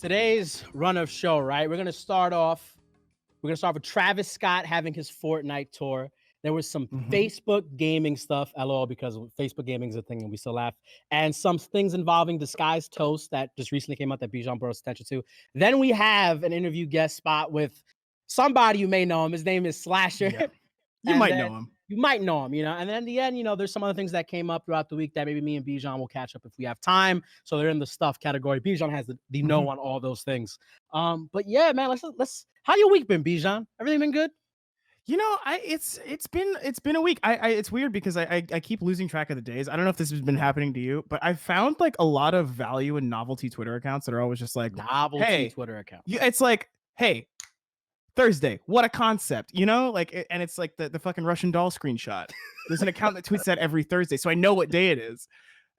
Today's run of show, right? We're gonna start off. We're gonna start with Travis Scott having his Fortnite tour. There was some Mhm. Facebook gaming stuff, lol, because Facebook gaming is a thing and we still laugh, and some things involving Disguised Toast that just recently came out that Bijan brought us attention to. Then we have an interview guest spot with somebody you may know him. His name is Slasher. Yeah. You And might then know him. you might know him, and then in the end, there's some other things that came up throughout the week that maybe me and Bijan will catch up if we have time. So they're in the stuff category. Bijan has the know Mhm. on all those things. But yeah, man, let's. How your week been, Bijan? Everything been good? It's been a week. I it's weird because I keep losing track of the days. I don't know if this has been happening to you, but I found like a lot of value in novelty Twitter accounts that are always just like, Novelty hey, Twitter account. it's like, hey, Thursday, what a concept, and it's like the fucking Russian doll screenshot. There's an account that tweets that every Thursday, so I know what day it is.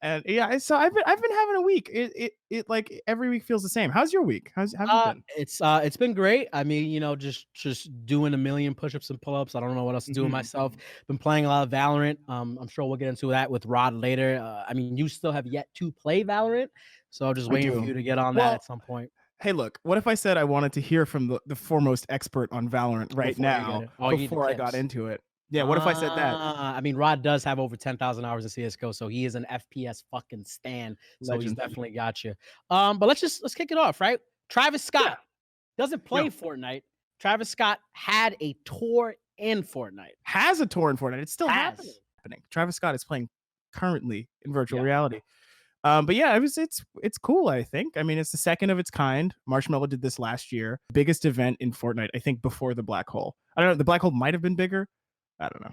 And yeah, so I've been having a week. It like every week feels the same. How's your week? How've you been? It's been great. I mean, just doing a million push-ups and pull-ups. I don't know what else to do with Mhm. myself. Been playing a lot of Valorant. I'm sure we'll get into that with Rod later. I mean, you still have yet to play Valorant, so I'm just I waiting for do. you to get on that Well, at some point hey, look, what if I said I wanted to hear from the foremost expert on Valorant right before you get now it. Oh, you need the before I got tips. into it? Yeah, what if I said that? I mean, Rod does have over 10,000 hours in CS:GO, so he is an FPS fucking stan. So he's Legend. definitely got you. But let's kick it off, right? Travis Yeah. Scott doesn't play Yo, Fortnite. Travis Scott had a tour in Fortnite. has a tour in Fortnite. It's still happening. Has. Travis Scott is playing currently in virtual Yeah. reality. But yeah, it's cool, I think. I mean, it's the second of its kind. Marshmello did this last year. Biggest event in Fortnite, I think, before the black hole. I don't know, the black hole might have been bigger. I don't know.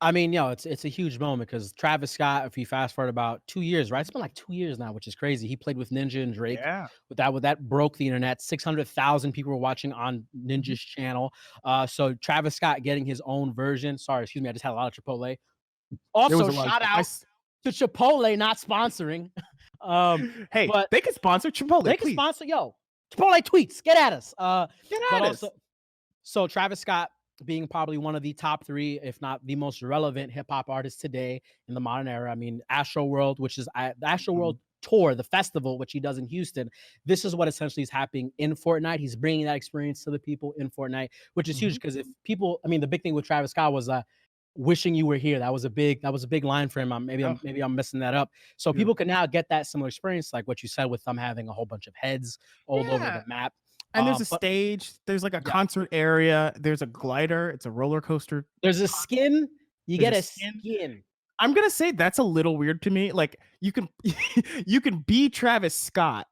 I mean, it's a huge moment because Travis Scott, if you fast forward about 2 years, right? It's been like 2 years now, which is crazy. He played with Ninja and Drake. Yeah. With that broke the internet. 600,000 people were watching on Mhm. Ninja's channel. So Travis Scott getting his own version. Sorry, excuse me. I just had a lot of Chipotle. There was Also, a lot of shout out to Chipotle not sponsoring. Hey, But they could sponsor Chipotle, they can please. sponsor. Yo, Chipotle tweets, get at us. Get But at us. also, so Travis Scott being probably one of the top three, if not the most relevant hip hop artists today in the modern era. I mean, Astro World, which is the Astro Mhm. World tour, the festival, which he does in Houston. This is what essentially is happening in Fortnite. He's bringing that experience to the people in Fortnite, which is huge Mhm. because if people, I mean, the big thing with Travis Scott was wishing you were here. That was a big line for him. Oh, Maybe I'm messing that up. So yeah. people can now get that similar experience, like what you said with them having a whole bunch of heads all over the Yeah. map. And there's a But stage, there's like a yeah, concert area, there's a glider, it's a roller coaster. there's a skin. You There's get a a skin. skin. I'm gonna say that's a little weird to me. Like you can you can be Travis Scott.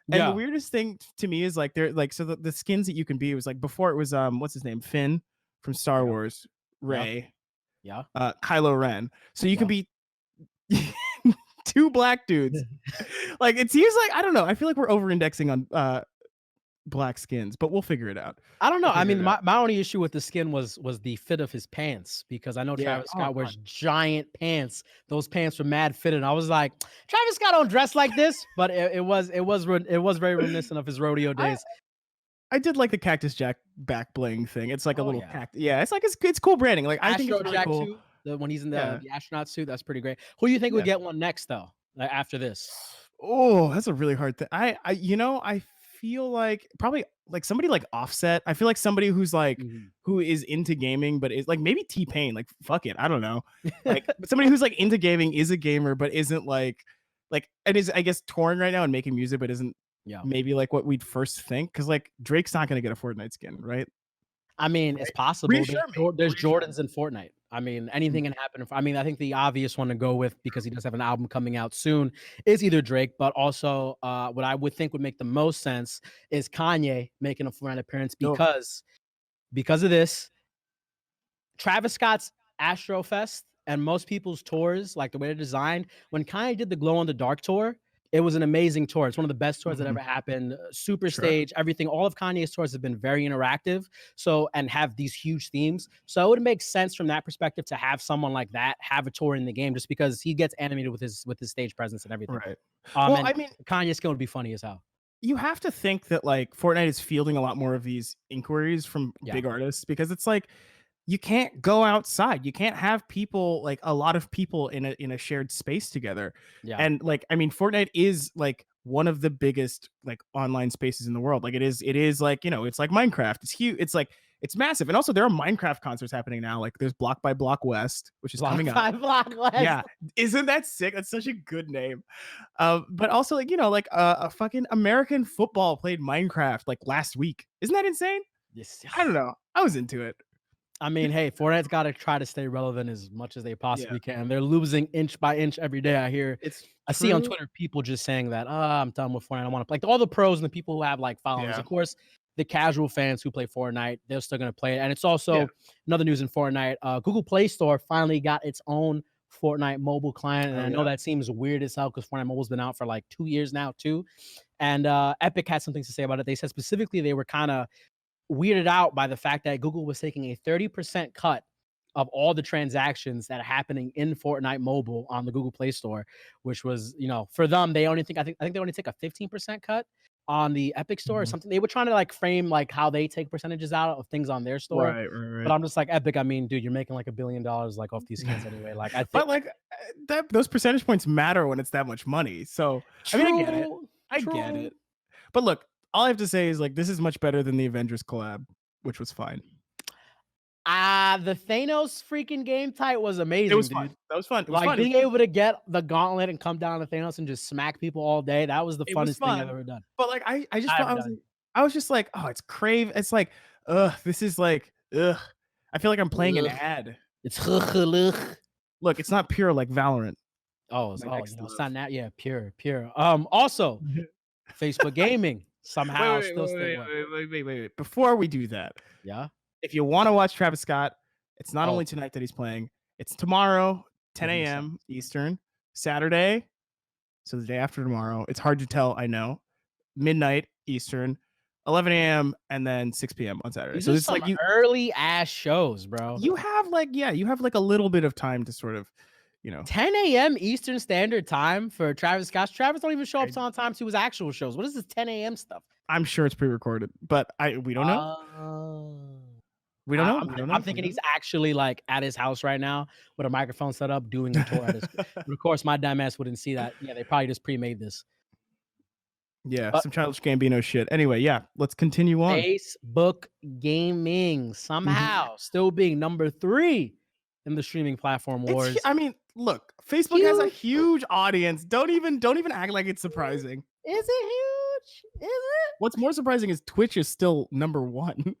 And the Yeah, weirdest thing to me is like they're like so the skins that you can be was like before it was what's his name? Finn from Star yeah, Wars, yeah, Ray, yeah, Kylo Ren. So you can yeah. be two black dudes. Like it seems like I don't know. I feel like we're over indexing on black skins, but we'll figure it out. I don't know. We'll I figure mean, it out. my only issue with the skin was the fit of his pants because I know Yeah. Travis Oh Scott god. wears giant pants. Those pants were mad fitted. I was like, Travis Scott don't dress like this, but it was very reminiscent of his rodeo I days. I did like the Cactus Jack back bling thing. It's like a Oh little yeah, cactus. Yeah, it's like it's cool branding. Like I think it's Astro really Jack cool. too. When he's in the Yeah. the astronaut suit, that's pretty great. Who do you think would Yeah. get one next though? Like after this? Oh, that's a really hard thing. I feel like probably like somebody like Offset. I feel like somebody who's like Mhm. who is into gaming, but is like maybe T-Pain. Like fuck it, I don't know. Like but somebody who's like into gaming is a gamer, but isn't like and is I guess touring right now and making music, but isn't Yeah. maybe like what we'd first think. Because like Drake's not gonna get a Fortnite skin, right? I mean, it's Right. possible. There's Reassure me. There's Reassure me. Jordans in Fortnite. I mean, anything can happen. I mean, I think the obvious one to go with because he does have an album coming out soon is either Drake, but also what I would think would make the most sense is Kanye making a Fortnite appearance Oh, because of this. Travis Scott's Astrofest and most people's tours, like the way they're designed, when Kanye did the Glow in the Dark tour, it was an amazing tour. It's one of the best tours that mhm, ever happened. Super sure. stage, everything. All of Kanye's tours have been very interactive. So and have these huge themes. So it would make sense from that perspective to have someone like that have a tour in the game, just because he gets animated with his stage presence and everything. Right. Well, And I mean, Kanye's skin would be funny as hell. you have to think that like Fortnite is fielding a lot more of these inquiries from Yeah. big artists because it's like you can't go outside. You can't have people, like a lot of people in a shared space together. Yeah. And like, I mean, Fortnite is like one of the biggest like online spaces in the world. Like it is like, it's like Minecraft. It's huge. It's like it's massive. And also there are Minecraft concerts happening now. Like there's Block by Block West, which is Block coming up. by Block West. Yeah. Isn't that sick? That's such a good name. But also like, like a fucking American football played Minecraft like last week. Isn't that insane? Yes. I don't know. I was into it. I mean, hey, Fortnite's got to try to stay relevant as much as they possibly Yeah. can. They're losing inch by inch every day. It's I see on true. Twitter people just saying that, I'm done with Fortnite. I want to play. Like all the pros and the people who have like followers. Yeah. Of course, the casual fans who play Fortnite, they're still gonna play it. And it's also Yeah. another news in Fortnite. Google Play Store finally got its own Fortnite mobile client, and Oh, I know yeah. that seems weird as hell because Fortnite mobile's been out for like 2 years now too. And Epic had some things to say about it. They said specifically they were kind of weirded out by the fact that Google was taking a 30% cut of all the transactions that are happening in Fortnite mobile on the Google Play Store, which was, for them, they only think I think they only take a 15% cut on the Epic Store or Mhm. something. They were trying to like frame like how they take percentages out of things on their store. Right. But I'm just like, Epic, I mean, dude, you're making like $1 billion like off these skins anyway. Like I think But like that those percentage points matter when it's that much money. So I mean, I get it. true, I get true. it. But look, all I have to say is like this is much better than the Avengers collab, which was fine. The Thanos freaking game type was It amazing, was dude. fun. That was fun. It was Like fun. being able to get the gauntlet and come down to Thanos and just smack people all day, that was the It was funnest thing I've fun. ever done. But like I just felt I've done. I was just like, oh, it's crave. It's like, this is like, I feel like I'm playing an Ugh. ad. It's ugh. Look, it's not pure like Valorant. Oh, My next it's love. not that. Yeah, pure. Also, Facebook gaming somehow still stay what? Wait. Before we do that, Yeah. if you want to watch Travis Scott, it's not Oh, only tonight that he's playing, it's tomorrow, 10 give me a.m. seconds. Eastern, Saturday, so the day after tomorrow. It's hard to tell, I know. Midnight Eastern, 11 a.m., and then 6 p.m. on Saturday. These So are it's some like early ass shows, bro. you have like, you have like a little bit of time to sort of, 10 a.m. Eastern Standard Time for Travis Scott. Travis don't even show up I, on time to his actual shows. What is this 10 a.m. stuff? I'm sure it's pre-recorded, but we don't know. Oh. We don't know. I'm We don't know. I'm thinking he's actually, like, at his house right now with a microphone set up doing a tour at his but, of course, my dumb ass wouldn't see that. Yeah, they probably just pre-made this. Yeah, But some Childish Gambino shit. Anyway, yeah, let's continue on. Facebook gaming somehow still being number 3 in the streaming platform wars. I mean, look, Facebook has a Huge. huge audience. Don't even act like it's surprising. Is it huge? Is it? What's more surprising is Twitch is still number 1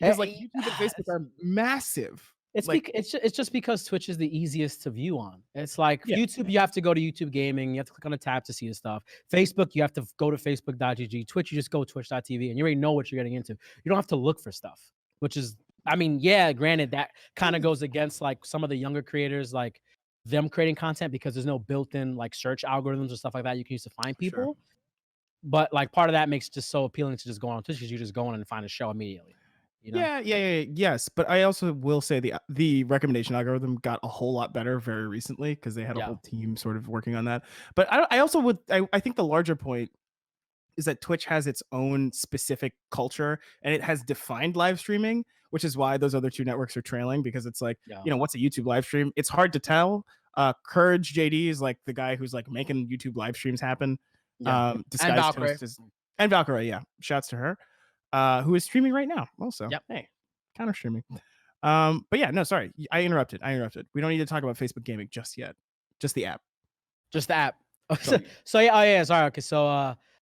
because like Hey, YouTube and Facebook are massive. It's just because Twitch is the easiest to view on. It's like Yeah. YouTube, you have to go to YouTube Gaming, you have to click on a tab to see the stuff. Facebook, you have to go to facebook.gg. Twitch, you just go twitch.tv and you already know what you're getting into. You don't have to look for stuff, which is, I mean, yeah, granted, that kind of goes against like some of the younger creators, like them creating content because there's no built-in like search algorithms or stuff like that you can use to find people. Sure. But like part of that makes it just so appealing to just go on Twitch because you just go on and find a show immediately. Yeah, yes, but I also will say the recommendation algorithm got a whole lot better very recently because they had a Yeah. whole team sort of working on that. But I also would I think the larger point is that Twitch has its own specific culture and it has defined live streaming, which is why those other two networks are trailing because it's like, Yeah. what's a YouTube live stream? It's hard to tell. Courage JD is like the guy who's like making YouTube live streams happen. Yeah. Disguised Valkyrie. Toast is and Valkyrie, yeah. Shouts to her. Who is streaming right now also. Yep. Hey, counter streaming. But yeah, no, sorry. I interrupted. We don't need to talk about Facebook gaming just yet. Just the app. Just the app. So, So yeah, oh yeah, sorry. Okay, so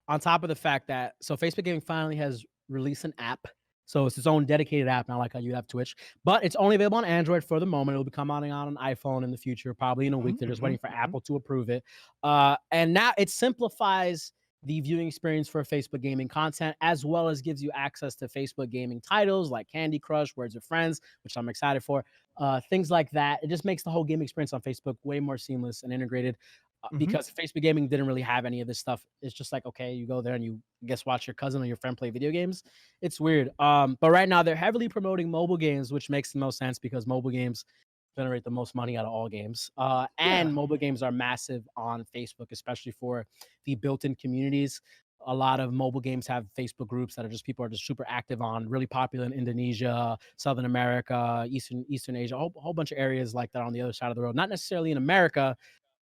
on top of the fact that Facebook Gaming finally has released an app. So it's its own dedicated app, not like how you have Twitch. But it's only available on Android for the moment. It'll be coming out on iPhone in the future, probably in a week. They're just waiting for Apple to approve it. And now it simplifies the viewing experience for Facebook gaming content, as well as gives you access to Facebook gaming titles like Candy Crush, Words with Friends, which I'm excited for. Things like that. It just makes the whole game experience on Facebook way more seamless and integrated. Because Facebook gaming didn't really have any of this stuff. It's just like, okay, you go there and you guess watch your cousin or your friend play video games. It's weird. But right now they're heavily promoting mobile games, which makes the most sense because mobile games generate the most money out of all games. And mobile games are massive on Facebook, especially for the built-in communities. A lot of mobile games have Facebook groups that are just people are just super active on, really popular in Indonesia, Southern America, Eastern Asia, a whole bunch of areas like that on the other side of the world. Not necessarily in America,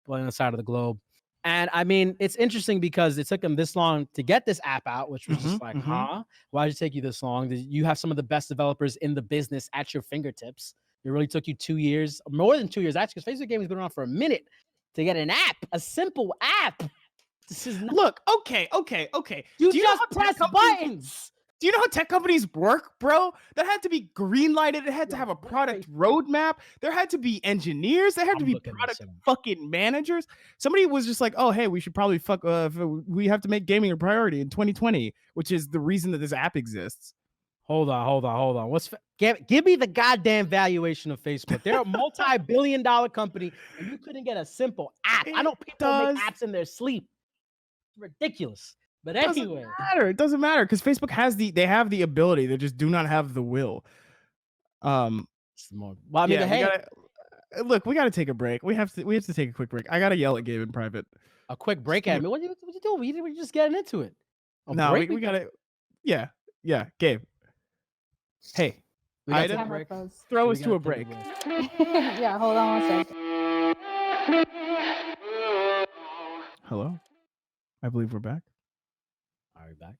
but on the side of the globe. And I mean, it's interesting because it took them this long to get this app out, which was just like, huh? Why did it take you this long? You have some of the best developers in the business at your fingertips. It really took you 2 years, more than 2 years, actually, because Facebook Gaming's been around for a minute to get an app, a simple app. This is not. Look, okay. You Do you just know how press buttons. Do you know how tech companies work, bro? That had to be green lighted. It had to have a product roadmap. There had to be engineers. There had to be product fucking managers. Somebody was just like, "Oh, hey, we should probably we have to make gaming a priority in 2020," which is the reason that this app exists. Hold on. Give me the goddamn valuation of Facebook. They're a multi-billion-dollar company, and you couldn't get a simple app. I know people make apps in their sleep. It's ridiculous. But anyway, it doesn't matter because Facebook they have the ability. They just do not have the will. Well, I mean, look, we gotta take a break. We have to take a quick break. I gotta yell at Gabe in private. A quick break at me. What you doing? We're just getting into it. No, we gotta. Yeah, Gabe. Hey, Ida, throw us to a break. Yeah, hold on 1 second. Hello, I believe we're back. Are we back?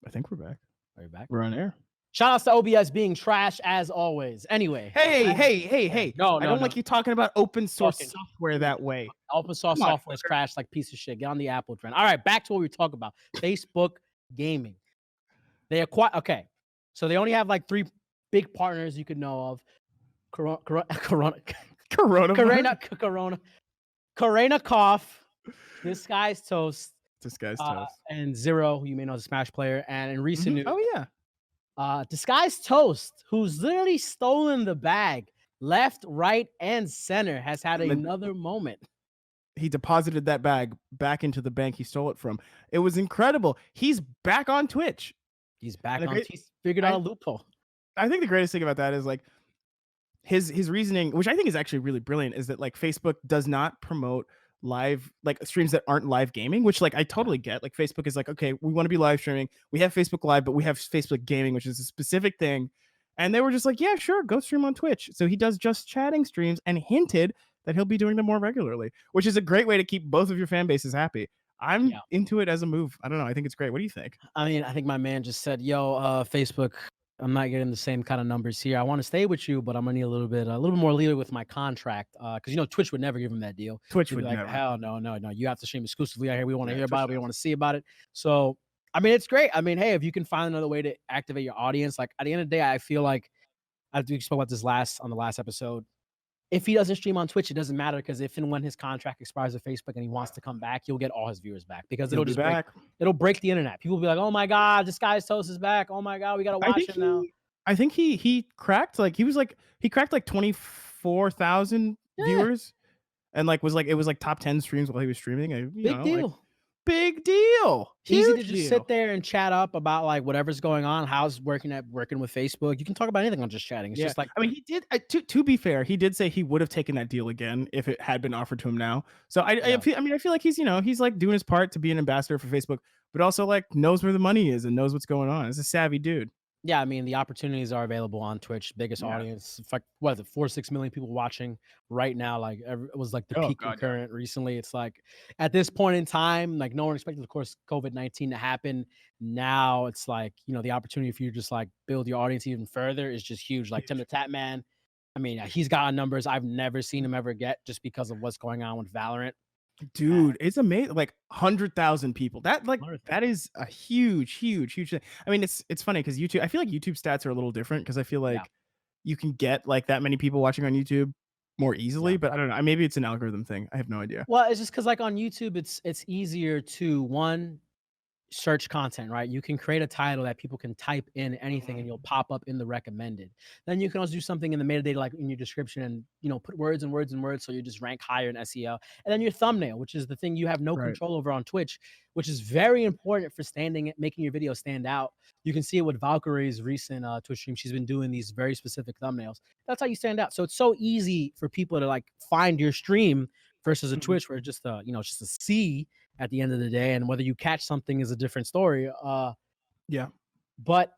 I think we're back. Are we back? We're on air. Shout outs to OBS being trash as always. Anyway. Hey. No, I don't like you talking about open source software that way. Open source software is trash like piece of shit. Get on the Apple trend. All right, back to what we were talking about. Facebook gaming. They acquire. Okay, so they only have like 3 big partners you could know of. Corona Cough. This Guy's Toast. And Zero, who you may know as a Smash player. And in recent news, Disguised Toast, who's literally stolen the bag, left, right, and center, has had another moment. He deposited that bag back into the bank he stole it from. It was incredible. He's back on Twitch. He's back on. He's figured out a loophole. I think the greatest thing about that is like his reasoning, which I think is actually really brilliant, is that like Facebook does not promote live like streams that aren't live gaming, which like I totally get. Like Facebook is like, okay, we want to be live streaming. We have Facebook Live, but we have Facebook Gaming, which is a specific thing. And they were just like, yeah, sure, go stream on Twitch. So he does just chatting streams and hinted that he'll be doing them more regularly, which is a great way to keep both of your fan bases happy. I'm into it as a move. I don't know. I think it's great. What do you think? I mean, I think my man just said, yo, Facebook, I'm not getting the same kind of numbers here. I want to stay with you, but I'm gonna need a little bit more leeway with my contract. Because Twitch would never give him that deal. Twitch would like, never. Hell no. You have to stream exclusively out here. We want to hear about it. We want to see about it. So I mean, it's great. I mean, hey, if you can find another way to activate your audience, like at the end of the day, I feel like we spoke about this on the last episode. If he doesn't stream on Twitch, it doesn't matter because if and when his contract expires with Facebook and he wants to come back, he'll get all his viewers back because it'll break the internet. People will be like, "Oh my god, this guy's Toast is back! Oh my god, we gotta watch him now." I think he cracked like he cracked like 24,000 viewers, and like it was like top 10 streams while he was streaming. Big deal. Big deal. Easy to just sit there and chat up about like whatever's going on, how's working with Facebook. You can talk about anything on just chatting. It's just like, I mean, he did to be fair, he did say he would have taken that deal again if it had been offered to him now. So I feel like he's like doing his part to be an ambassador for Facebook, but also like knows where the money is and knows what's going on. He's a savvy dude. Yeah, I mean, the opportunities are available on Twitch. Biggest audience, like what is it, 4-6 million people watching right now. Like it was like the peak concurrent recently. It's like at this point in time, like no one expected, of course, COVID-19 to happen. Now it's like the opportunity for you to just like build your audience even further is just huge. Like Tim the Tap Man, I mean, he's gotten numbers I've never seen him ever get just because of what's going on with Valorant. Dude, it's amazing. Like 100,000 people. That is a huge thing. I mean, it's funny because YouTube. I feel like YouTube stats are a little different because I feel like you can get like that many people watching on YouTube more easily. But I don't know. Maybe it's an algorithm thing. I have no idea. Well, it's just because like on YouTube, it's easier to search content, right? You can create a title that people can type in anything and you'll pop up in the recommended. Then you can also do something in the metadata, like in your description and, put words and words and words. So you just rank higher in SEO. And then your thumbnail, which is the thing you have no control over on Twitch, which is very important for making your video stand out. You can see it with Valkyrie's recent Twitch stream. She's been doing these very specific thumbnails. That's how you stand out. So it's so easy for people to like find your stream versus a Twitch where it's just just a C at the end of the day, and whether you catch something is a different story. Yeah. But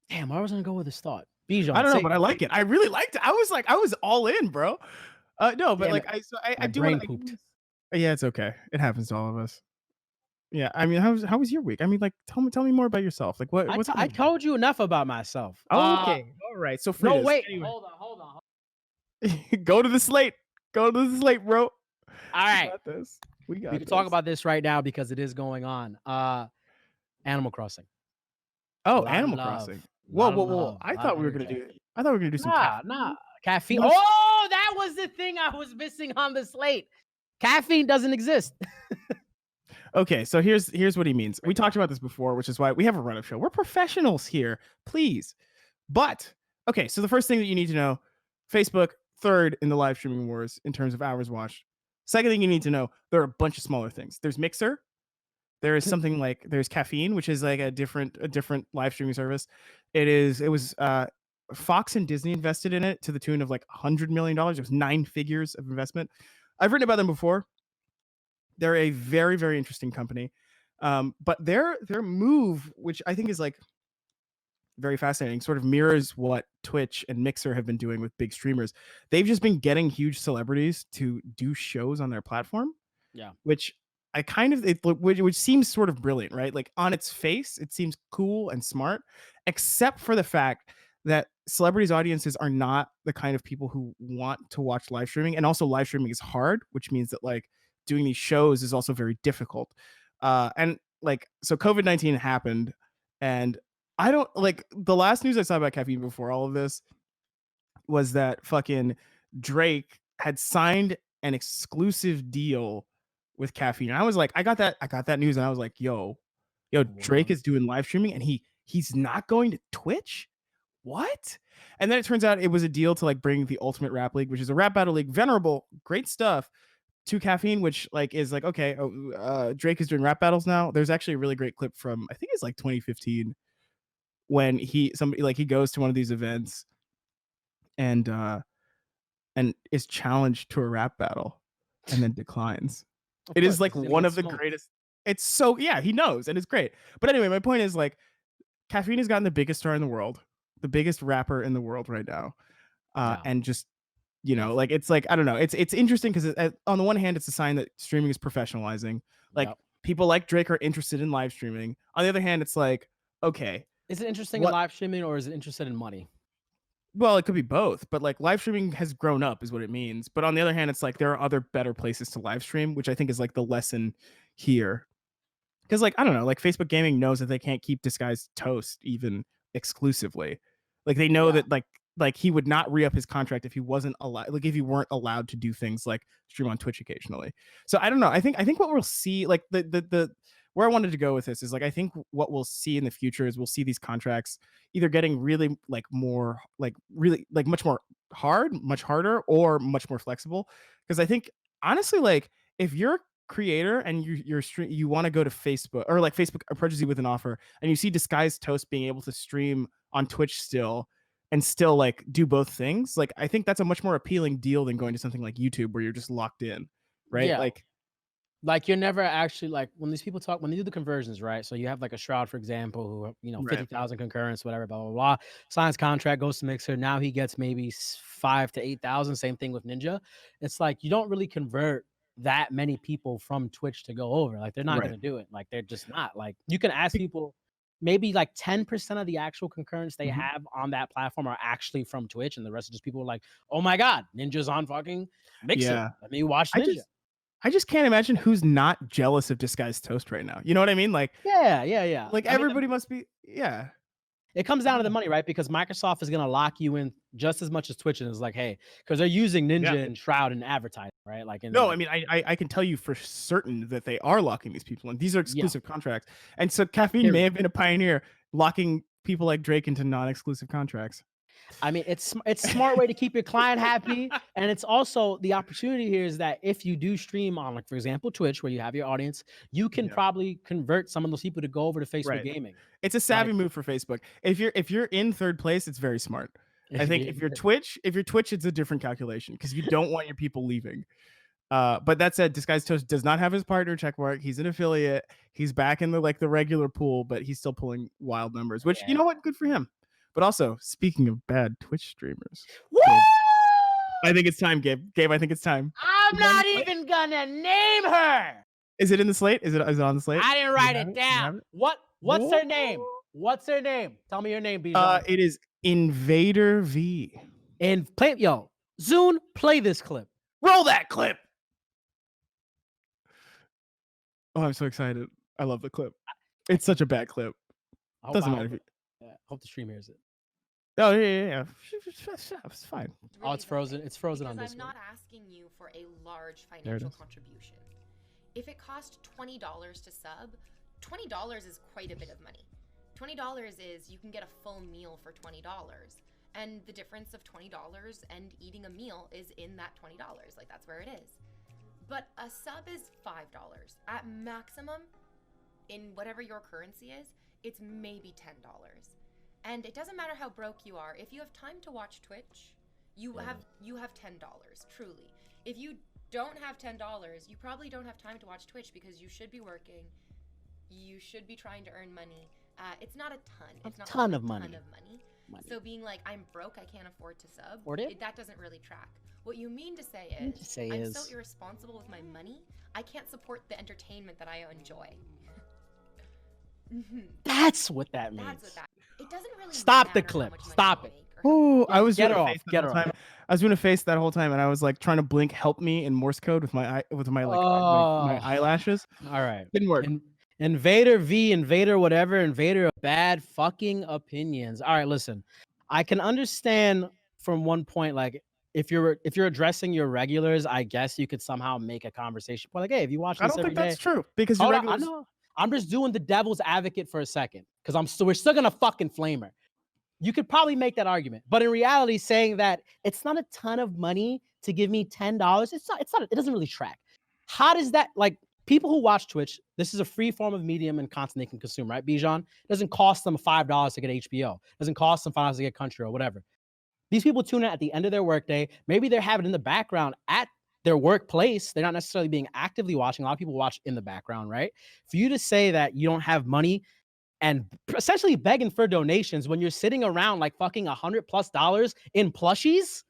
damn, where was I gonna go with this thought? Bijan, I don't know, but I like it. I really liked it. I was all in, bro. No, but Damn like it. I My do brain want pooped. Yeah, it's okay. It happens to all of us. Yeah, I mean, how was your week? I mean, like, tell me more about yourself. Like, what's I going on? told you enough about myself. Oh, okay, all right. So, No, Fritas, wait. anyway, Hold on. go to the slate. Go to the slate, bro. All We right. got this. We got We can talk about this right now because it is going on. Animal Crossing. Oh, Lot of Animal love. Crossing. Lot of Whoa. love. I Lot thought of we were gonna energy. do. I thought we were gonna do some. Nah. Caffeine. Let's- Oh, that was the thing I was missing on the slate. Caffeine doesn't exist. Okay, so here's what he means. We talked about this before, which is why we have a run-up show. We're professionals here, please. But okay, so the first thing that you need to know: Facebook third in the live streaming wars in terms of hours watched. Second thing you need to know: there are a bunch of smaller things. There's Mixer. There is something like there's Caffeine, which is like a different live streaming service. It was Fox and Disney invested in it to the tune of like $100 million. It was 9 figures of investment. I've written about them before. They're a very, very interesting company. But their move, which I think is like very fascinating, sort of mirrors what Twitch and Mixer have been doing with big streamers. They've just been getting huge celebrities to do shows on their platform. Yeah. Which I kind of which seems sort of brilliant, right? Like on its face, it seems cool and smart, except for the fact that celebrities' audiences are not the kind of people who want to watch live streaming, and also live streaming is hard, which means that like doing these shows is also very difficult. And like so, COVID-19 happened, and I don't like the last news I saw about Caffeine before all of this was that fucking Drake had signed an exclusive deal with Caffeine. And I was like, I got that news, and I was like, yo, Drake is doing live streaming, and he's not going to Twitch. What? And then it turns out it was a deal to like bring the Ultimate Rap League, which is a rap battle league, venerable, great stuff, to Caffeine, which like is like okay, Drake is doing rap battles now. There's actually a really great clip from I think it's like 2015 when he goes to one of these events and is challenged to a rap battle and then declines. It is like one of the greatest. It's so yeah, he knows and it's great. But anyway, my point is like Caffeine has gotten the biggest star in the world, the biggest rapper in the world right now, and just like it's like I don't know. It's interesting because on the one hand, it's a sign that streaming is professionalizing. Like people like Drake are interested in live streaming. On the other hand, it's like okay, is it interesting in live streaming or is it interested in money? Well, it could be both, but like live streaming has grown up is what it means. But on the other hand, it's like there are other better places to live stream, which I think is like the lesson here. Because like I don't know, like Facebook Gaming knows that they can't keep Disguised Toast even exclusively. Like they know that like he would not re-up his contract if he wasn't allowed, like if he weren't allowed to do things like stream on Twitch occasionally. So I don't know. I think what we'll see, like the where I wanted to go with this is like I think what we'll see in the future is we'll see these contracts either getting really like more like really like much more much harder, or much more flexible. Because I think honestly, like if you're a creator and you want to go to Facebook, or like Facebook approaches you with an offer and you see Disguised Toast being able to stream on Twitch still and still like do both things, like I think that's a much more appealing deal than going to something like YouTube where you're just locked in, right? Yeah. Like you're never actually like when these people talk when they do the conversions, right? So you have like a Shroud, for example, who 50,000 concurrents, whatever, blah blah blah. Signs contract, goes to Mixer. Now he gets maybe 5,000 to 8,000. Same thing with Ninja. It's like you don't really convert that many people from Twitch to go over. Like they're not gonna do it. Like they're just not. Like you can ask people. Maybe like 10% of the actual concurrents they have on that platform are actually from Twitch, and the rest are just people like, oh my god, Ninja's on fucking Mixer. Let me watch Ninja. I just can't imagine who's not jealous of Disguised Toast right now. You know what I mean? Like, yeah. Like everybody must be, yeah. It comes down to the money, right? Because Microsoft is gonna lock you in just as much as Twitch, and it's like, hey, because they're using Ninja and Shroud in advertising, right? Like, I mean, I can tell you for certain that they are locking these people in. These are exclusive contracts, and so Caffeine may have been a pioneer locking people like Drake into non-exclusive contracts. I mean, it's a smart way to keep your client happy, and it's also the opportunity here is that if you do stream on, like for example, Twitch, where you have your audience, you can probably convert some of those people to go over to Facebook Gaming. It's a savvy move for Facebook. If you're in third place, it's very smart. I think if you're Twitch, it's a different calculation because you don't want your people leaving. But that said, Disguised Toast does not have his partner checkmark. He's an affiliate. He's back in the regular pool, but he's still pulling wild numbers, which you know what? Good for him. But also, speaking of bad Twitch streamers, Gabe, I think it's time, Gabe. Gabe, I think it's time. I'm not even gonna name her. Is it in the slate? Is it on the slate? I didn't write it down. What's her name? What's her name? Tell me your name, Bijan. It is Invader V. And Zune, play this clip. Roll that clip. Oh, I'm so excited. I love the clip. It's such a bad clip. Doesn't matter if you... hope the stream hears it. Oh, yeah. It's fine. Oh, it's frozen. It's frozen on this I'm one. not asking you for a large financial contribution. If it cost $20 to sub, $20 is quite a bit of money. $20 is you can get a full meal for $20. And the difference of $20 and eating a meal is in that $20. Like, that's where it is. But a sub is $5. At maximum, in whatever your currency is, it's maybe $10. And it doesn't matter how broke you are. If you have time to watch Twitch, you have $10, truly. If you don't have $10, you probably don't have time to watch Twitch because you should be working. You should be trying to earn money. It's not a ton. It's not a ton of money. So being like, I'm broke, I can't afford to sub, that doesn't really track. What you mean to say is, I'm so irresponsible with my money, I can't support the entertainment that I enjoy. That's what that means. It doesn't really Stop the clip. Stop it. Oh, I was Get her off. Get her off. I was doing a face that whole time, and I was like trying to blink "help me" in Morse code with my my eyelashes. All right, didn't work. Invader V, Invader whatever, Invader bad fucking opinions. All right, listen, I can understand from one point, like if you're addressing your regulars, I guess you could somehow make a conversation point, like, hey, if you watch this every day, that's true because your regulars. I know. I'm just doing the devil's advocate for a second because we're still gonna fucking flame her. You could probably make that argument, but in reality, saying that it's not a ton of money to give me $10, it's not. It doesn't really track. How does that, like, people who watch Twitch? This is a free form of medium and content they can consume, right? Bijan, it doesn't cost them $5 to get HBO. It doesn't cost them $5 to get Country or whatever. These people tune in at the end of their workday. Maybe they're having it in the background at their workplace. They're not necessarily being actively watching. A lot of people watch in the background, right? For you to say that you don't have money and essentially begging for donations when you're sitting around like fucking $100+ in plushies,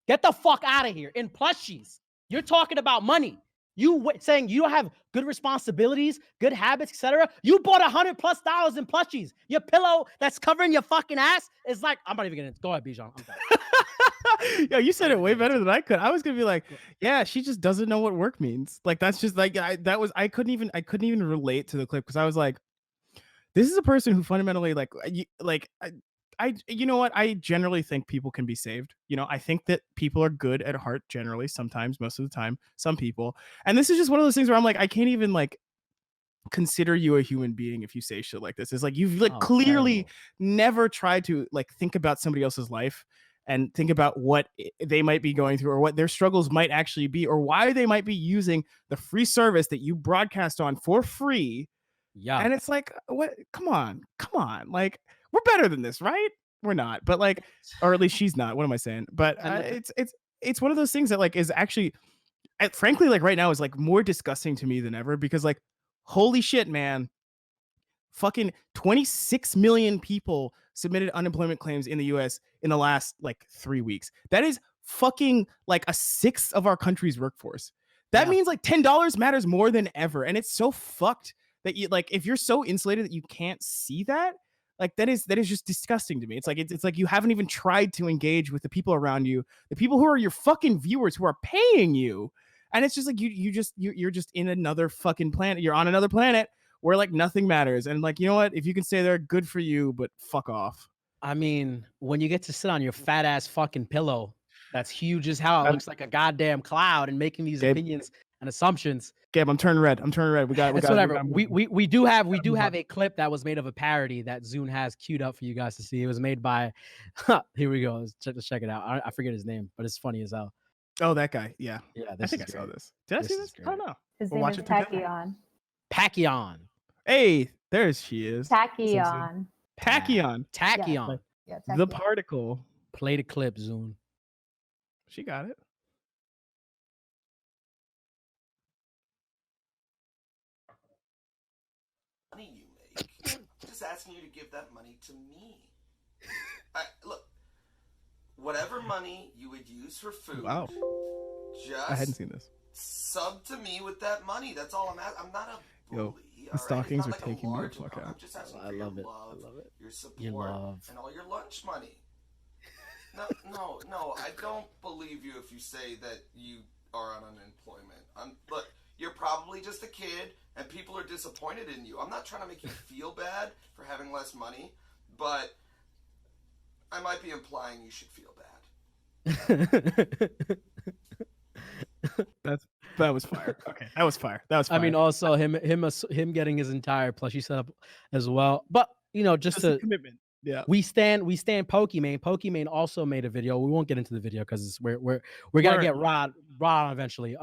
get the fuck out of here. In plushies, you're talking about money. You saying you don't have good responsibilities, good habits, etc. You bought $100+ in plushies. Your pillow that's covering your fucking ass is like, I'm not even gonna go ahead, Bijan. I'm done. Yo, you said it way better than I could. I was gonna be like, yeah, she just doesn't know what work means. Like, that's just like I couldn't even relate to the clip because I was like, this is a person who fundamentally I you know what? I generally think people can be saved. You know, I think that people are good at heart generally, sometimes, most of the time, some people. And this is just one of those things where I'm like, I can't even like consider you a human being if you say shit like this. It's like you've clearly never tried to like think about somebody else's life and think about what they might be going through or what their struggles might actually be or why they might be using the free service that you broadcast on for free. Yeah. And it's like, what? Come on. Like, we're better than this, right? We're not, but like, or at least she's not. What am I saying? But it's one of those things that like is actually, frankly, like right now is like more disgusting to me than ever because like, holy shit, man. Fucking 26 million people submitted unemployment claims in the US in the last like 3 weeks. That is fucking like a sixth of our country's workforce. That means like $10 matters more than ever. And it's so fucked that you like, if you're so insulated that you can't see that, like that is just disgusting to me. It's like you haven't even tried to engage with the people around you, the people who are your fucking viewers who are paying you. And it's just like you're just in another fucking planet. You're on another planet where like nothing matters. And like, you know what? If you can stay there, good for you, but fuck off. I mean, when you get to sit on your fat ass fucking pillow, that's huge as hell. It looks like a goddamn cloud and making these opinions and assumptions. Gabe, I'm turning red. We got whatever. We do have a clip that was made of a parody that Zune has queued up for you guys to see. It was made by here we go. Let's check it out. I forget his name, but it's funny as hell. Oh, that guy. Yeah. I think I saw this. Did I see this? I don't know. His name is Pacquion. Hey, there she is. Tachyon. Yeah, the particle. Play the clip, Zune. She got it. asking you to give that money to me. Look, whatever money you would use for food, Wow. just I hadn't seen this. sub to me with that money. That's all I'm asking. I'm not a bully. The stockings are like taking me the fuck out. I'm just asking I for love your it. love, I love it. your support, Your love. and all your lunch money. No, I don't believe you if you say that you are on unemployment. Look, you're probably just a kid, and people are disappointed in you. I'm not trying to make you feel bad for having less money, but I might be implying you should feel bad. That was fire. Okay, that was fire. That was fire. I mean, also him getting his entire plushie set up as well. But just a to commitment. Yeah. We stand Pokimane. Pokimane also made a video. We won't get into the video because we're gonna get Rod eventually.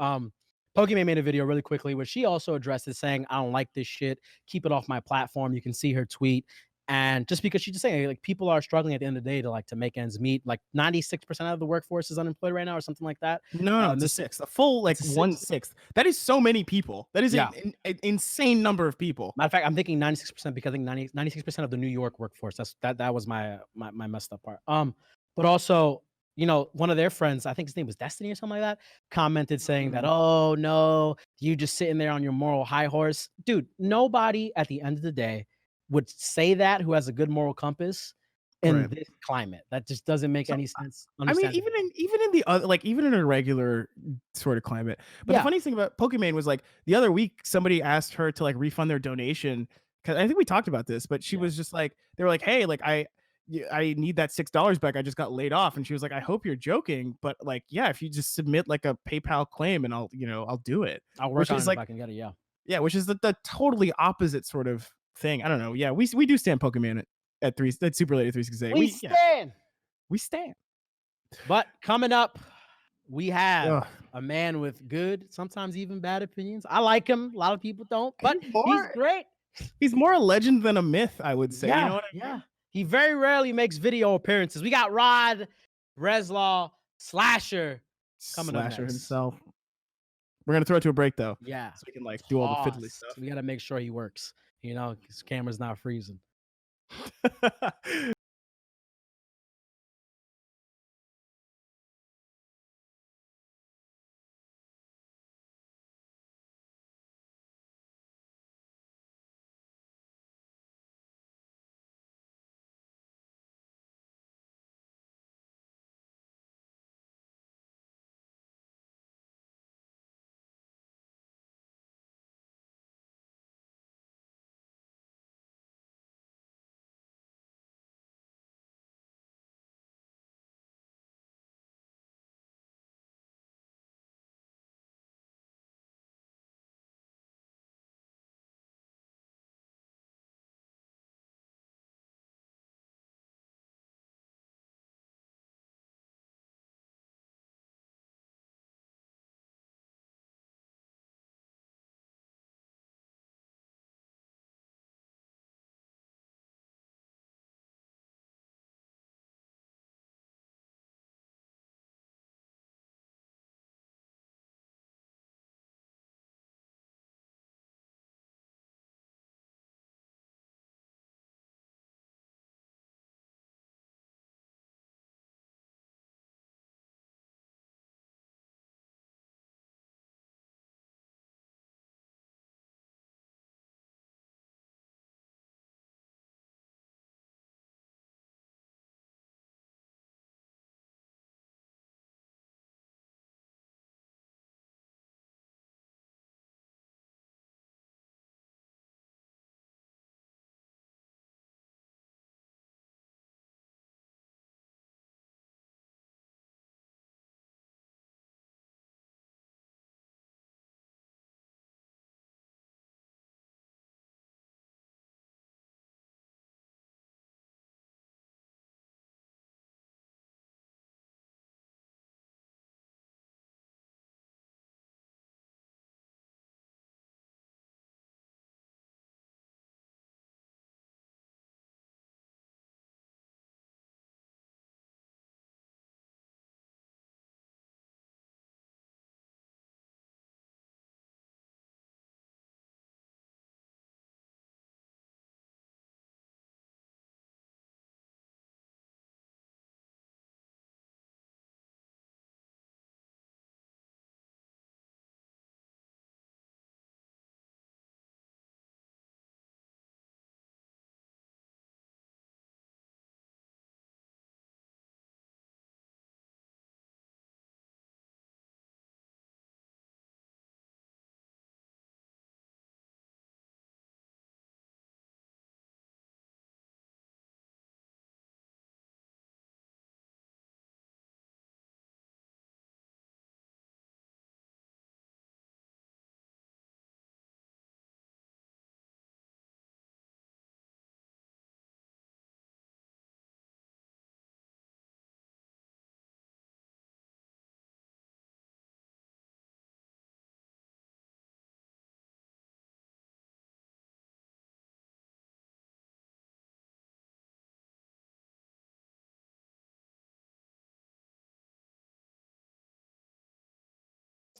Pokimane made a video really quickly where she also addressed it, saying, I don't like this shit. Keep it off my platform. You can see her tweet. And just because she's just saying, like, people are struggling at the end of the day to make ends meet. Like 96% of the workforce is unemployed right now, or something like that. No, it's a sixth. A full 1/6. That is so many people. That is an insane number of people. Matter of fact, I'm thinking 96% because I think 96% of the New York workforce. That was my messed up part. But also, one of their friends, I think his name was Destiny or something like that, commented saying that, oh no, you just sitting there on your moral high horse. Dude, nobody at the end of the day would say that who has a good moral compass in this climate. That just doesn't make any sense. I mean, even in the other, like, even in a regular sort of climate. But the funniest thing about Pokimane was, like, the other week somebody asked her to, like, refund their donation, because I think we talked about this, but she was just like, they were like, hey, like, I need that $6 back. I just got laid off. And she was like, I hope you're joking, but, like, yeah, if you just submit like a PayPal claim and I'll do it. I'll work on it if I can get it. Yeah, which is the totally opposite sort of thing. I don't know. Yeah, we do stand Pokimane at Super Late at 368. We stand. But coming up, we have a man with good, sometimes even bad opinions. I like him. A lot of people don't, but he's great. He's more a legend than a myth, I would say. Yeah, you know what I mean? He very rarely makes video appearances. We got Rod, Breslau, Slasher coming up next. Himself. We're gonna throw it to a break though. Yeah, so we can do all the fiddly stuff. We gotta make sure he works. His camera's not freezing.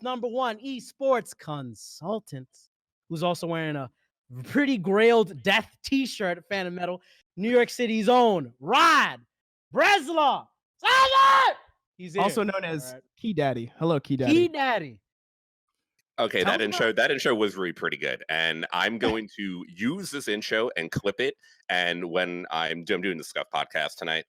#1 esports consultant, who's also wearing a pretty grailed death t-shirt, fan of metal, New York City's own Rod Breslau. He's here. Also known as Key Daddy. Hello, Key Daddy. Key Daddy. Okay, Tell that us intro was really pretty good, and I'm going to use this intro and clip it. And when I'm doing the Scuff podcast tonight,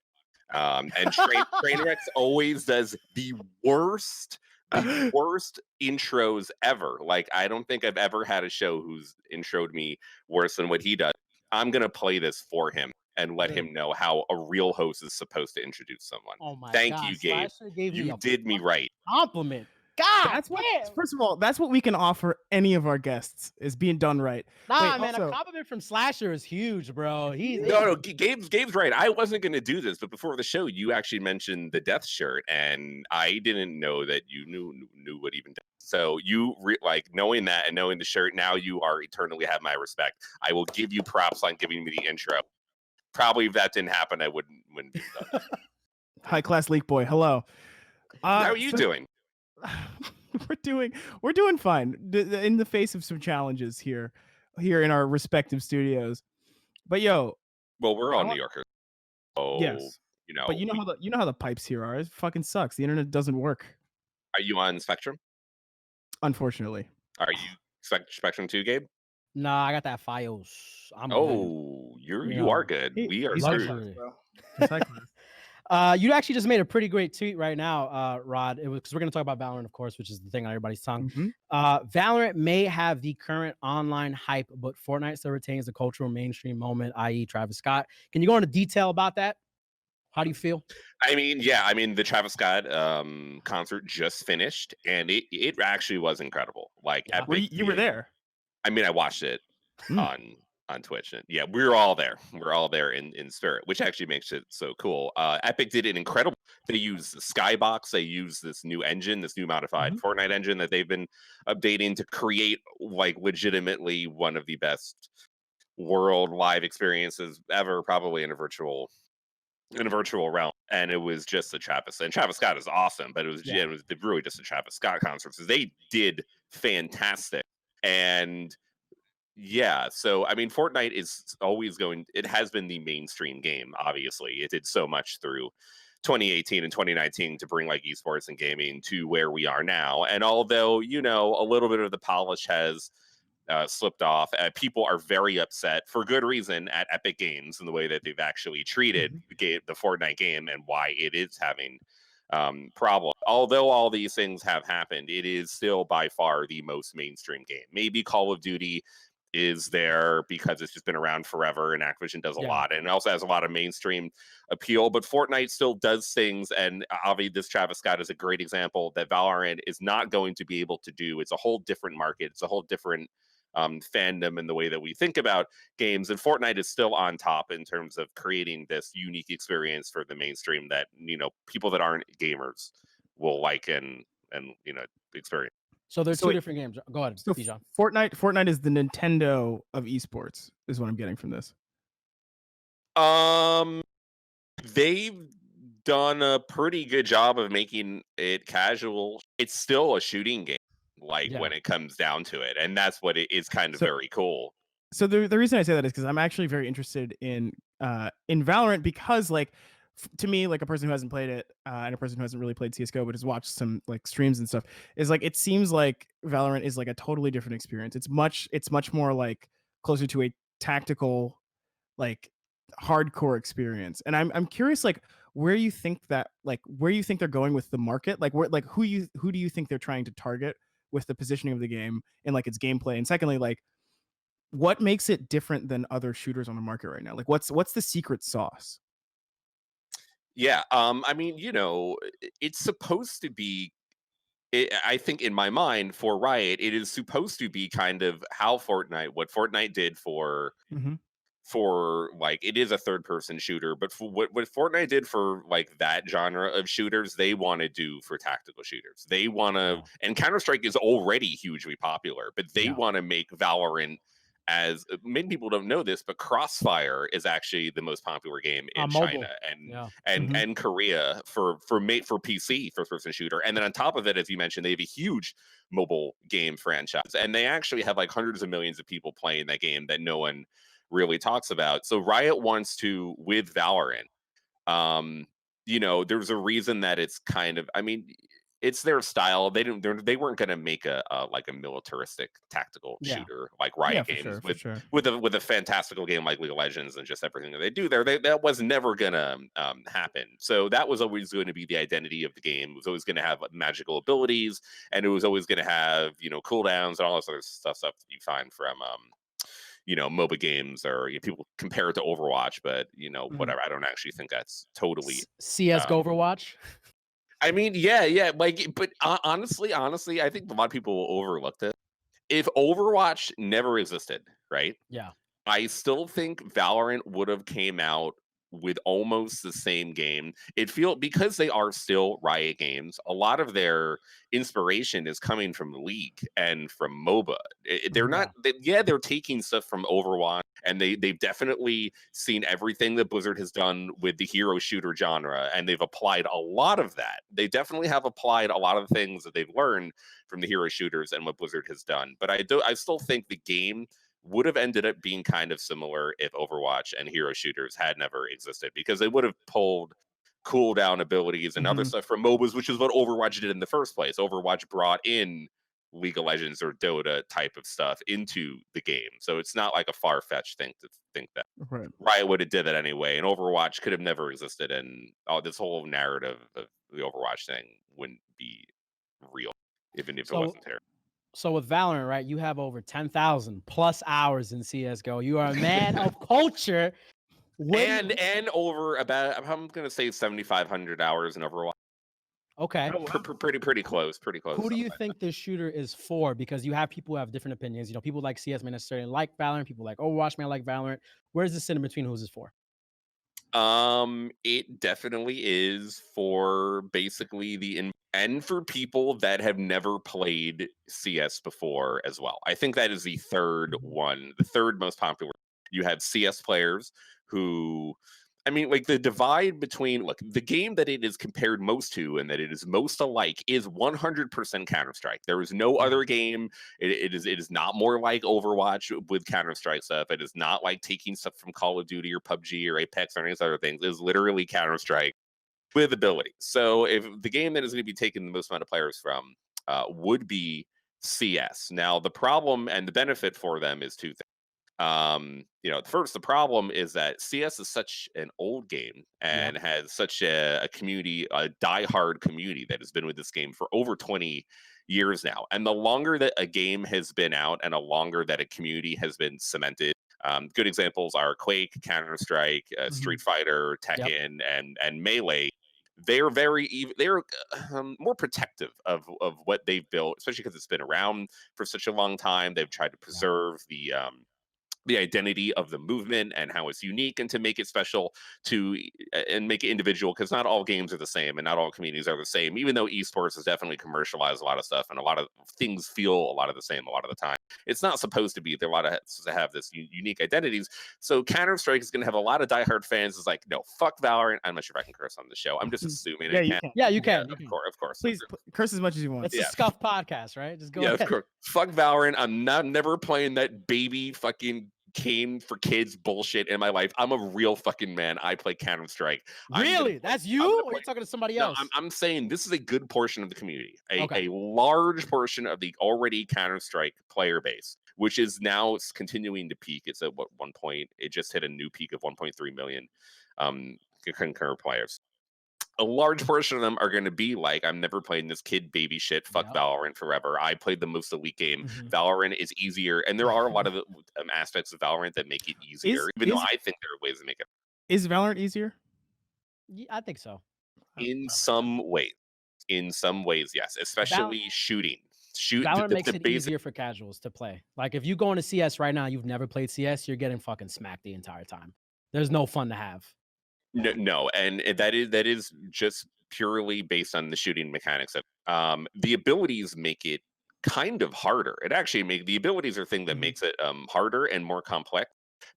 and Trainwrecks always does the worst intros ever. Like, I don't think I've ever had a show who's introed me worse than what he does. I'm gonna play this for him and let him know how a real host is supposed to introduce someone. Oh my Thank God. you, Gabe. You did me right. Compliment. God, that's what. First of all, that's what we can offer any of our guests is being done right. Nah, Wait, man, also, a compliment from Slasher is huge, bro. No, Gabe's right. I wasn't going to do this, but before the show, you actually mentioned the death shirt, and I didn't know that you knew what even. So you like knowing that and knowing the shirt. Now you are eternally have my respect. I will give you props on giving me the intro. Probably if that didn't happen, I wouldn't be done. High class leak boy. Hello. How are you doing? We're doing fine in the face of some challenges here in our respective studios. But well, we're all New Yorkers. Oh, yes. But you know how the pipes here are. It fucking sucks. The internet doesn't work. Are you on Spectrum? Unfortunately. Are you Spectrum 2, Gabe? Nah, I got that Fios. You are good. We are screwed. You actually just made a pretty great tweet right now, Rod. It was because we're going to talk about Valorant, of course, which is the thing on everybody's tongue. Valorant may have the current online hype, but Fortnite still retains the cultural mainstream moment, i.e. Travis Scott. Can you go into detail about that? How do you feel? I mean, the Travis Scott concert just finished, and it actually was incredible. Like, you were there. I mean, I watched it on Twitch, and we're all there. We're all there in spirit, which actually makes it so cool. Epic did an incredible. They used the Skybox. They used this new engine, this new modified Fortnite engine that they've been updating to create like legitimately one of the best world live experiences ever, probably in a virtual realm. And it was just a Travis, and Travis Scott is awesome, but it was really just a Travis Scott concert. So they did fantastic. And so I mean, Fortnite is always it has been the mainstream game. Obviously, it did so much through 2018 and 2019 to bring like esports and gaming to where we are now. And although a little bit of the polish has slipped off, people are very upset for good reason at Epic Games and the way that they've actually treated the Fortnite game and why it is having problem. Although all these things have happened, it is still by far the most mainstream game. Maybe Call of Duty is there because it's just been around forever and Activision does a lot, and it also has a lot of mainstream appeal, but Fortnite still does things, and obviously this Travis Scott is a great example that Valorant is not going to be able to do. It's a whole different market. It's a whole different fandom in the way that we think about games, and Fortnite is still on top in terms of creating this unique experience for the mainstream that people that aren't gamers will like and experience. So there's two different games. Go ahead, Bijan. Fortnite is the Nintendo of esports, is what I'm getting from this. They've done a pretty good job of making it casual. It's still a shooting game, when it comes down to it, and that's what it is kind of very cool. So the reason I say that is because I'm actually very interested in Valorant, because to me, like a person who hasn't played it and a person who hasn't really played CSGO but has watched some like streams and stuff, is like it seems like Valorant is like a totally different experience. It's much more like closer to a tactical, like hardcore experience. And I'm curious, like where you think they're going with the market, who do you think they're trying to target with the positioning of the game and like its gameplay, and secondly, like what makes it different than other shooters on the market right now? Like what's the secret sauce? I mean, it's supposed to be, I think in my mind for Riot, it is supposed to be kind of how what Fortnite did for like, it is a third person shooter, but for what Fortnite did for like that genre of shooters, they want to do for tactical shooters. They want to, and Counter-Strike is already hugely popular, but they want to make Valorant as many people don't know this, but Crossfire is actually the most popular game in China and Korea for PC first person shooter. And then on top of it, as you mentioned, they have a huge mobile game franchise, and they actually have like hundreds of millions of people playing that game that no one really talks about. So Riot wants to, with Valorant, there's a reason that it's kind of, I mean, it's their style. They weren't going to make a like a militaristic tactical shooter like Riot Games with a fantastical game like League of Legends and just everything that they do there. That was never going to happen. So that was always going to be the identity of the game. It was always going to have magical abilities, and it was always going to have cooldowns and all this other stuff that you find from MOBA games, or people compare it to Overwatch, but whatever. I don't actually think that's totally CS:GO Overwatch. I mean, yeah, like, but honestly, I think a lot of people overlooked it. If Overwatch never existed, right? Yeah. I still think Valorant would have came out with almost the same game. Because they are still Riot Games, a lot of their inspiration is coming from League and from MOBA. They're taking stuff from Overwatch, and they've definitely seen everything that Blizzard has done with the hero shooter genre, and they've applied a lot of that. They definitely have applied a lot of the things that they've learned from the hero shooters and what Blizzard has done. But I still think the game would have ended up being kind of similar if Overwatch and hero shooters had never existed, because they would have pulled cooldown abilities and other stuff from MOBAs, which is what Overwatch did in the first place. Overwatch brought in League of Legends or Dota type of stuff into the game. So it's not like a far-fetched thing to think that Riot would have did that anyway, and Overwatch could have never existed, and this whole narrative of the Overwatch thing wouldn't be real, even if it wasn't there. So with Valorant, right, you have over 10,000 plus hours in CS:GO. You are a man of culture. And over about, I'm going to say 7,500 hours in Overwatch. Okay. Pretty close. Who do you think this shooter is for? Because you have people who have different opinions. People like CS may necessarily like Valorant. People like Overwatch may like Valorant. Where's the sit in between? Who's this for? It definitely is for basically and for people that have never played CS before as well. I think that is the third one, the third most popular. You have CS players who, I mean, like, the divide between, look, the game that it is compared most to and that it is most alike is 100% Counter-Strike. There is no other game. It is not more like Overwatch with Counter-Strike stuff. It is not like taking stuff from Call of Duty or PUBG or Apex or any of these other things. It is literally Counter-Strike with ability. So if the game that is going to be taking the most amount of players from would be CS. Now, the problem and the benefit for them is two things. First, the problem is that CS is such an old game and has such a community, a diehard community that has been with this game for over 20 years now. And the longer that a game has been out and the longer that a community has been cemented, good examples are Quake, Counter-Strike, Street Fighter, Tekken, and Melee. They're more protective of what they've built, especially because it's been around for such a long time. They've tried to preserve the identity of the movement and how it's unique, and to make it special and make it individual, because not all games are the same and not all communities are the same, even though esports has definitely commercialized a lot of stuff and a lot of things feel a lot of the same a lot of the time. It's not supposed to be. There are a lot of to have this unique identities. So Counter-Strike is going to have a lot of diehard fans. It's like, no, fuck Valorant. I'm not sure if I can curse on the show. I'm just assuming. Yeah, you can. Of course. Please curse as much as you want. It's a scuff podcast, right? Just go ahead. Of course. Fuck Valorant. I'm never playing that baby fucking game for kids bullshit in my life. I'm a real fucking man. I play Counter-Strike. Really? That's you? Or are you talking to somebody else? No, I'm saying this is a good portion of the community. A large portion of the already Counter-Strike player base, which is now continuing to peak. It's at one point, it just hit a new peak of 1.3 million concurrent players. A large portion of them are going to be like, I'm never playing this kid baby shit. Fuck Valorant forever. I played the most elite game. Valorant is easier. And there are a lot of aspects of Valorant that make it easier, even though I think there are ways to make it. Is Valorant easier? Yeah, I think so. In some ways, yes. Especially shooting. Valorant makes it easier for casuals to play. Like, if you go into CS right now, you've never played CS, you're getting fucking smacked the entire time. There's no fun to have. No, and that is just purely based on the shooting mechanics of the abilities make it kind of harder. It actually the abilities are thing that makes it harder and more complex.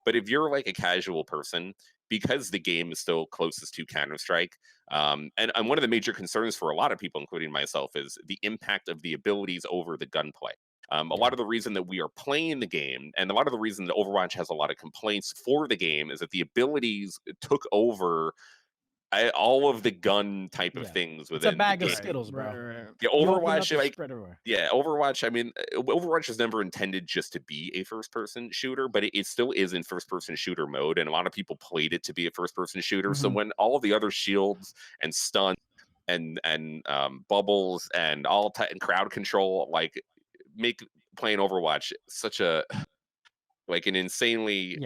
But if you're like a casual person, because the game is still closest to Counter-Strike, and one of the major concerns for a lot of people, including myself, is the impact of the abilities over the gunplay. A lot of the reason that we are playing the game, and a lot of the reason that Overwatch has a lot of complaints for the game, is that the abilities took over all of the gun type of things It's within a bag the of game. Skittles, bro. Yeah, You open up, Overwatch, it's like spread everywhere. yeah, Overwatch. I mean, Overwatch is never intended just to be a first-person shooter, but it still is in first-person shooter mode, and a lot of people played it to be a first-person shooter. So when all the other shields and stun and bubbles and and crowd control like make playing Overwatch such a like an insanely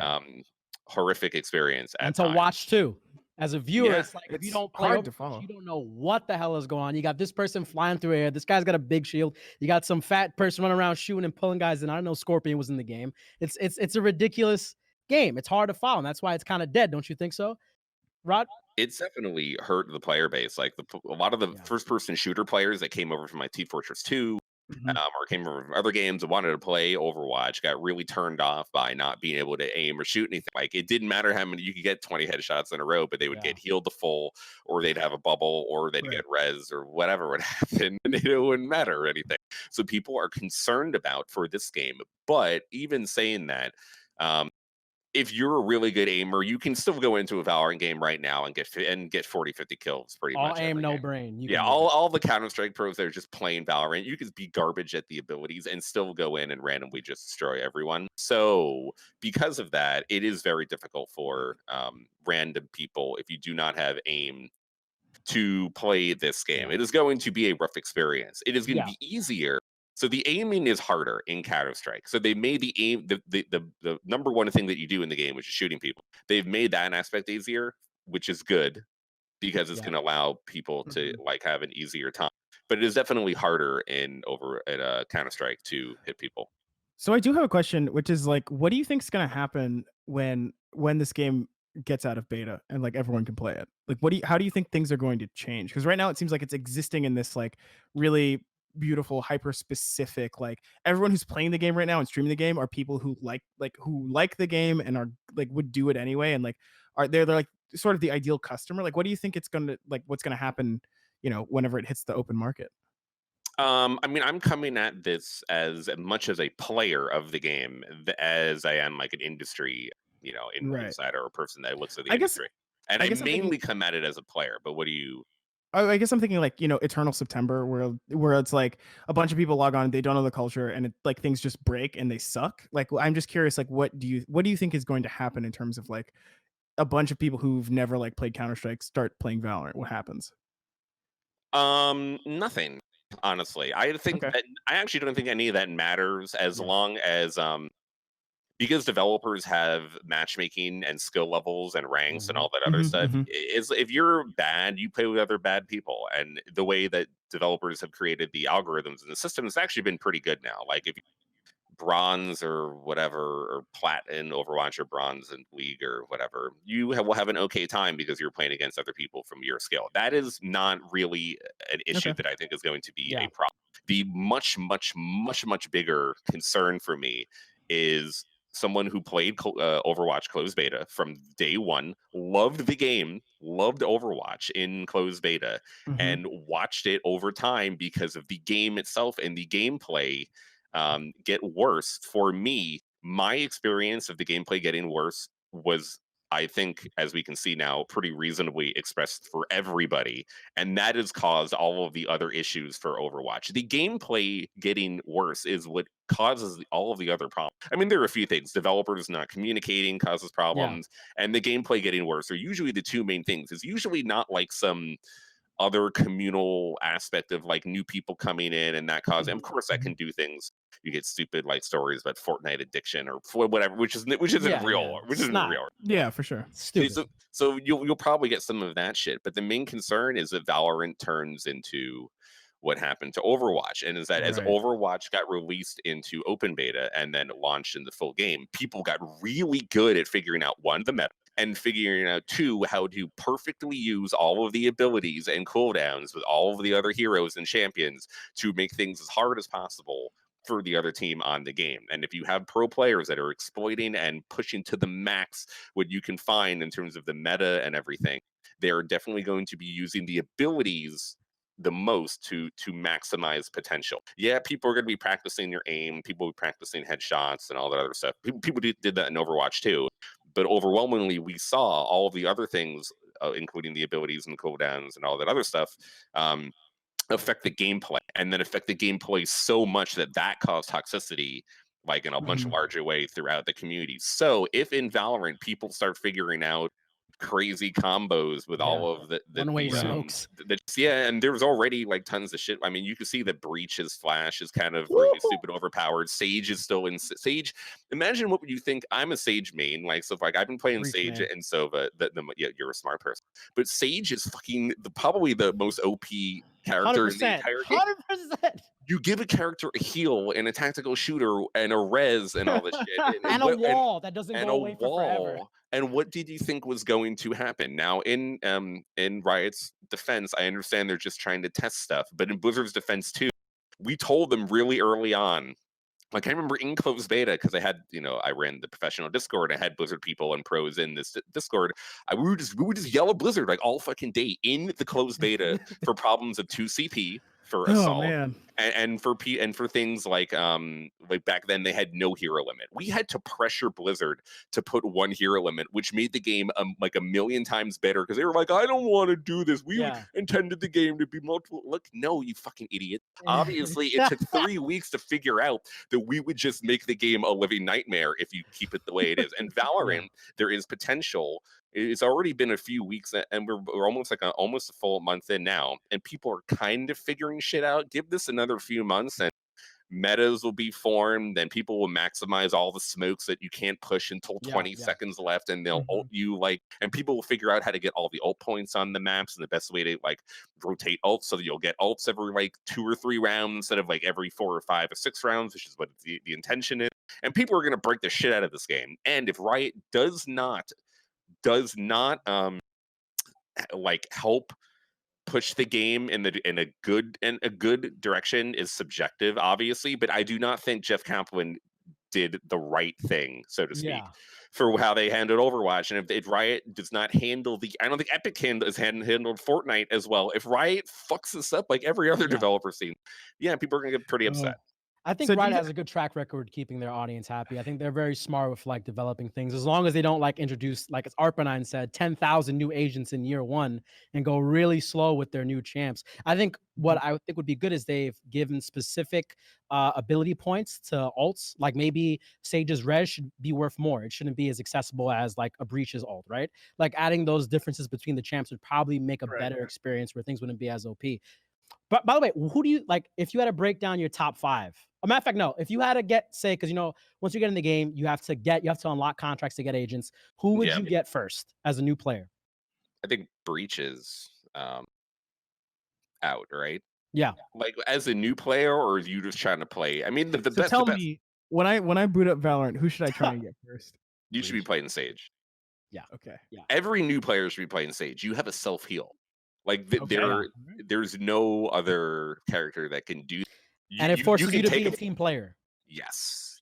horrific experience at And to times. watch too. As a viewer, Yeah, it's like if you it's don't play hard to Overwatch, follow. you don't know what the hell is going on. You got this person flying through air. This guy's got a big shield. You got some fat person running around shooting and pulling guys in. I don't know Scorpion was in the game. It's a ridiculous game. It's hard to follow, and that's why it's kind of dead. Don't you think so, Rod? It's definitely hurt the player base. Like a lot of the first-person shooter players that came over from like Team Fortress 2 or came over from other games and wanted to play Overwatch got really turned off by not being able to aim or shoot anything. Like it didn't matter how many you could get 20 headshots in a row, but they would get healed to full, or they'd have a bubble, or they'd get res, or whatever would happen, and it wouldn't matter or anything. So people are concerned about for this game. But even saying that, if you're a really good aimer, you can still go into a Valorant game right now and get 40, 50 kills pretty All much. aim, every no game. brain. You Yeah, can do it. all the Counter-Strike pros that are just playing Valorant, you can be garbage at the abilities and still go in and randomly just destroy everyone. So because of that, it is very difficult for random people, if you do not have aim, to play this game. It is going to be a rough experience. It is going to be easier. So the aiming is harder in Counter-Strike. So they made the aim the number one thing that you do in the game, which is shooting people. They've made that aspect easier, which is good because it's going to allow people to like have an easier time. But it is definitely harder at Counter-Strike to hit people. So I do have a question, which is like, what do you think is going to happen when this game gets out of beta and like everyone can play it? Like, how do you think things are going to change? Because right now it seems like it's existing in this like really beautiful, hyper specific, like everyone who's playing the game right now and streaming the game are people who like the game and are like would do it anyway, and like they're like sort of the ideal customer. Like, what do you think it's gonna like? What's gonna happen? You know, whenever it hits the open market. I mean, I'm coming at this as much as a player of the game as I am like an industry, insider or person that looks at the industry. And I mainly come at it as a player. But what do you? I guess I'm thinking like, Eternal September, where it's like a bunch of people log on, they don't know the culture, and it like things just break and they suck. Like, I'm just curious, like, what do you think is going to happen in terms of like a bunch of people who've never like played Counter-Strike start playing Valorant? What happens? Nothing. Honestly, I think that I actually don't think any of that matters as long as because developers have matchmaking and skill levels and ranks and all that other stuff. Is if you're bad, you play with other bad people, and the way that developers have created the algorithms and the system has actually been pretty good now. Like if you bronze or whatever, or plat in Overwatch, or bronze in League or whatever, you will have an okay time because you're playing against other people from your skill. That is not really an issue that I think is going to be a problem. The much, much, much, much bigger concern for me is someone who played Overwatch closed beta from day one, loved the game, loved Overwatch in closed beta, and watched it over time because of the game itself and the gameplay get worse. For me, my experience of the gameplay getting worse was, I think, as we can see now, pretty reasonably expressed for everybody. And that has caused all of the other issues for Overwatch. The gameplay getting worse is what causes all of the other problems. I mean, there are a few things. Developers not communicating causes problems, and the gameplay getting worse are usually the two main things. It's usually not like some other communal aspect of like new people coming in and that causing. Of course, that can do things. You get stupid like stories about Fortnite addiction or whatever, which isn't real. Which isn't real. Yeah, for sure. Stupid. So you'll probably get some of that shit. But the main concern is that Valorant turns into what happened to Overwatch, and is that as Right. Overwatch got released into open beta and then launched in the full game, people got really good at figuring out, one, the meta, and figuring out, two, how to perfectly use all of the abilities and cooldowns with all of the other heroes and champions to make things as hard as possible for the other team on the game. And if you have pro players that are exploiting and pushing to the max what you can find in terms of the meta and everything, they're definitely going to be using the abilities the most to maximize potential. Yeah, people are going to be practicing your aim, people will be practicing headshots and all that other stuff. People did that in Overwatch too, but overwhelmingly we saw all of the other things, including the abilities and cooldowns and all that other stuff, affect the gameplay, and then affect the gameplay so much that caused toxicity, like in a much larger way throughout the community. So if in Valorant people start figuring out crazy combos with all of the one-way smokes. Yeah, and there's already like tons of shit. I mean, you can see that Breach's flash is kind of really stupid overpowered. Sage is still in Sage. Imagine what would you think. I'm a Sage main, like, so like I've been playing Breach Sage man. and Sova. Yeah, you're a smart person, but Sage is fucking probably the most OP character in the 100%. entire game. 100%. You give a character a heal and a tactical shooter and a res and all this shit, And a wall that doesn't and go a away for forever. wall. And what did you think was going to happen? Now, in Riot's defense, I understand they're just trying to test stuff, but in Blizzard's defense too, we told them really early on. Like, I remember in closed beta, because I ran the professional Discord. I had Blizzard people and pros in this Discord. We would just yell at Blizzard like all fucking day in the closed beta for problems of 2 CP for assault, man. and for things like back then they had no hero limit. We had to pressure Blizzard to put one hero limit, which made the game like a million times better, because they were like, I don't want to do this. We intended the game to be multiple. Look, no, you fucking idiot. Obviously, it took 3 weeks to figure out that we would just make the game a living nightmare if you keep it the way it is. And Valorant, there is potential. It's already been a few weeks, and we're almost like almost a full month in now, and people are kind of figuring shit out. Give this another few months, and metas will be formed. Then people will maximize all the smokes that you can't push until 20 seconds left, and they'll ult you, and people will figure out how to get all the ult points on the maps, and the best way to rotate ults so that you'll get ults every 2 or 3 rounds instead of every 4 or 5 or 6 rounds, which is what the intention is. And people are going to break the shit out of this game. And if Riot does not help push the game in a good direction, is subjective, obviously, but I do not think Jeff Kaplan did the right thing, so to speak, for how they handled Overwatch. And if Riot does not handle I don't think Epic has handled Fortnite as well. If Riot fucks this up like every other developer scene, people are gonna get pretty upset. I think Riot has a good track record keeping their audience happy. I think they're very smart with developing things. As long as they don't introduce, like as Arpanine said, 10,000 new agents in year 1 and go really slow with their new champs. I think what I think would be good is they've given specific ability points to ults. Like maybe Sage's res should be worth more. It shouldn't be as accessible as a Breach's ult, right? Like adding those differences between the champs would probably make a better experience where things wouldn't be as OP. But by the way, who do you if you had to break down your top 5? A matter of fact, no. If you had to get, say, because once you get in the game, you have to unlock contracts to get agents. Who would you get first as a new player? I think Breach is out, right? Yeah. As a new player, or are you just trying to play? I mean, the best. Tell me, when I boot up Valorant, who should I try and get first? You should be playing Sage. Yeah. Okay. Yeah. Every new player should be playing Sage. You have a self heal. There's no other character that can do. And it forces you to be a team player. Yes.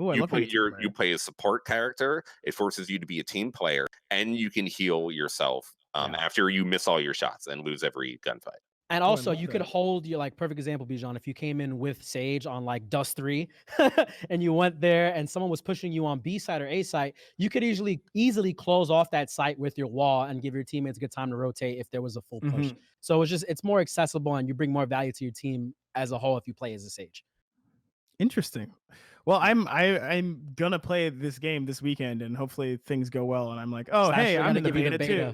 Ooh, You play a support character. It forces you to be a team player, and you can heal yourself after you miss all your shots and lose every gunfight. And also, you could hold your perfect example, Bijan. If you came in with Sage on Dust 3 and you went there and someone was pushing you on B side or A side, you could easily close off that site with your wall and give your teammates a good time to rotate if there was a full push. So it's more accessible, and you bring more value to your team as a whole if you play as a Sage. Interesting. Well, I'm gonna play this game this weekend, and hopefully things go well. And I'm like, oh, hey, I'm in the beta too.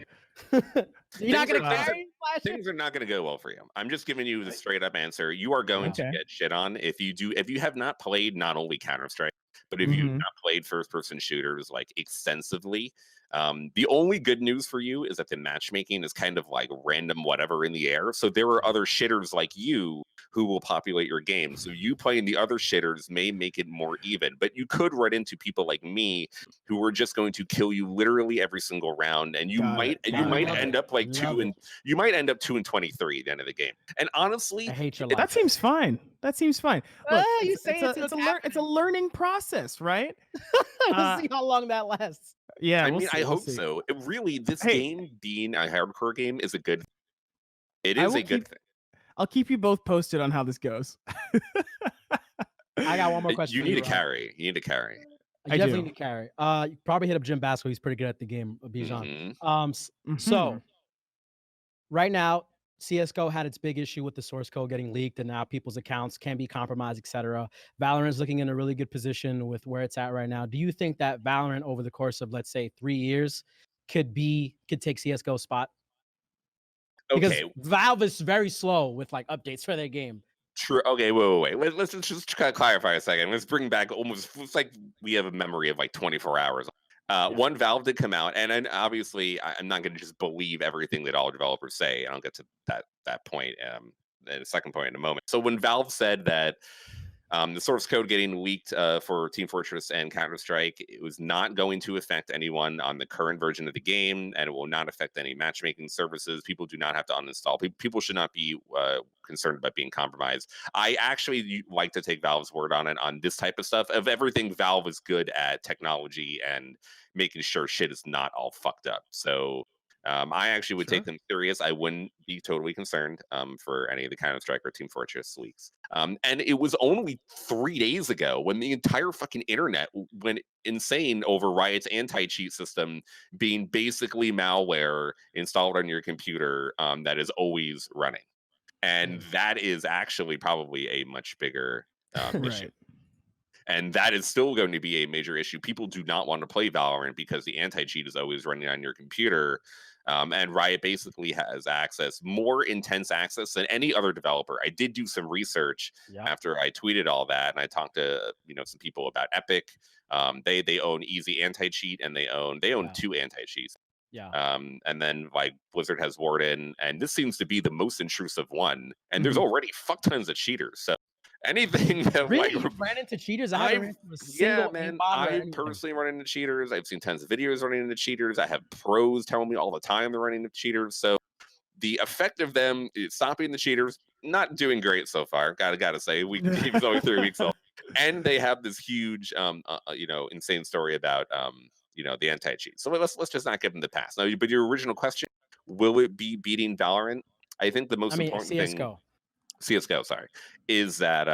You're not gonna carry things are not going to go well for you. I'm just giving you the straight up answer. You are going to get shit on if you have not played not only Counter-Strike, but if you've not played first person shooters extensively. The only good news for you is that the matchmaking is kind of like random whatever in the air. So there are other shitters like you who will populate your game. So you playing the other shitters may make it more even, but you could run into people like me who are just going to kill you literally every single round, and you might end up like you might end up 2 and 23 at the end of the game. And honestly, I hate your that seems fine. That seems fine. Look, you say it's a learning process, right? We'll see how long that lasts. Yeah, I mean, I hope so. It really, this game being a hardcore game is a good. It is a good thing. I'll keep you both posted on how this goes. I got one more question. You need to carry. You need to carry. I definitely need to carry. You probably hit up Jim Basco. He's pretty good at the game, Bijan. So right now, CSGO had its big issue with the source code getting leaked, and now people's accounts can be compromised, etc. Valorant's looking in a really good position with where it's at right now. Do you think that Valorant, over the course of, let's say, 3 years, could take CSGO's spot? Because Valve is very slow with like updates for their game. True. Okay, wait. Let's just kind of clarify a second. Let's bring back it's like we have a memory of like 24 hours. One, Valve did come out, and obviously I'm not going to just believe everything that all developers say. And I'll get to that point, the second point in a moment. So when Valve said that the source code getting leaked for Team Fortress and Counter-Strike, it was not going to affect anyone on the current version of the game, and it will not affect any matchmaking services. People do not have to uninstall. People should not be concerned about being compromised. I actually like to take Valve's word on it on this type of stuff. Of everything, Valve is good at technology and making sure shit is not all fucked up. So I actually would take them serious. I wouldn't be totally concerned for any of the Counter-Strike or Team Fortress leaks. And it was only 3 days ago when the entire fucking internet went insane over Riot's anti-cheat system being basically malware installed on your computer that is always running. And that is actually probably a much bigger issue. And that is still going to be a major issue. People do not want to play Valorant because the anti-cheat is always running on your computer. And Riot basically has more intense access than any other developer. I did do some research after I tweeted all that, and I talked to some people about Epic. They own Easy Anti-Cheat, and they own 2 anti-cheats. And then like Blizzard has Warden, and this seems to be the most intrusive one. And there's already fuck tons of cheaters. So anything that you've ran into cheaters? I haven't ran into a single I personally run into cheaters. I've seen tons of videos running into cheaters. I have pros telling me all the time they're running into cheaters. So the effect of them is stopping the cheaters, not doing great so far. Gotta say, it's only 3 weeks old, and they have this huge, insane story about the anti-cheat. So let's just not give them the pass. Now, but your original question, will it be beating Valorant? I think the most important thing. CSGO, sorry, is that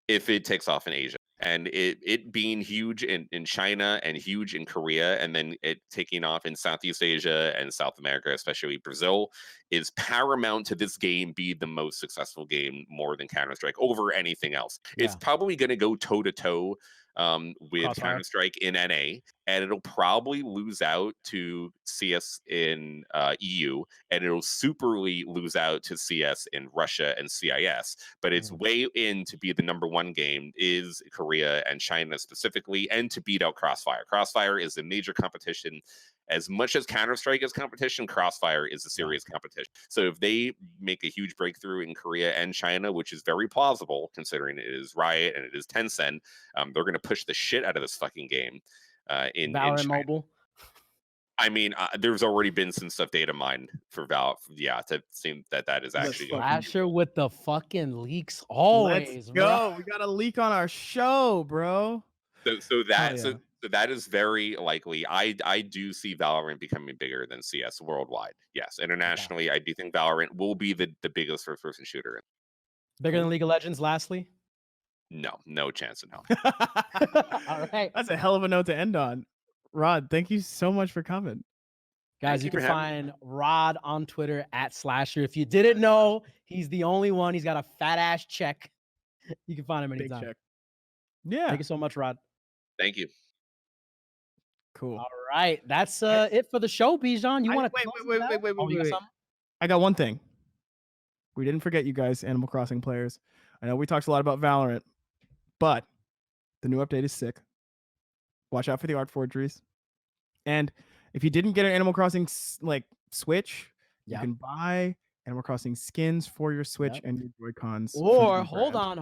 if it takes off in Asia, and it being huge in China and huge in Korea, and then it taking off in Southeast Asia and South America, especially Brazil, is paramount to this game be the most successful game more than Counter-Strike over anything else. It's probably going to go toe-to-toe with Counter-Strike in NA, and it'll probably lose out to CS in EU, and it'll superly lose out to CS in Russia and CIS. But its way in to be the #1 game is Korea and China specifically, and to beat out Crossfire. Crossfire is a major competition. As much as Counter-Strike is competition, Crossfire is a serious competition. So if they make a huge breakthrough in Korea and China, which is very plausible considering it is Riot and it is Tencent, they're going to push the shit out of this fucking game in Valorant Mobile. I mean, there's already been some stuff data mined for Valve. To seem that is actually Slasher with the fucking leaks always. Let's go. We got a leak on our show, bro. So that is very likely. I do see Valorant becoming bigger than CS worldwide. Yes, internationally, I do think Valorant will be the biggest first-person shooter. Bigger than League of Legends, lastly? No chance in hell. All right. That's a hell of a note to end on. Rod, thank you so much for coming. Guys, you can find Rod on Twitter @Slasher. If you didn't know, he's the only one. He's got a fat ass check. You can find him anytime. Big check. Yeah. Thank you so much, Rod. Thank you. Cool. All right. That's it for the show, Bijan. You want to wait. I got one thing. We didn't forget you guys, Animal Crossing players. I know we talked a lot about Valorant, but the new update is sick. Watch out for the art forgeries. And If you didn't get an Animal Crossing like Switch, you Yep. can buy Animal Crossing skins for your Switch Yep. and your Joy-Cons. Or hold on.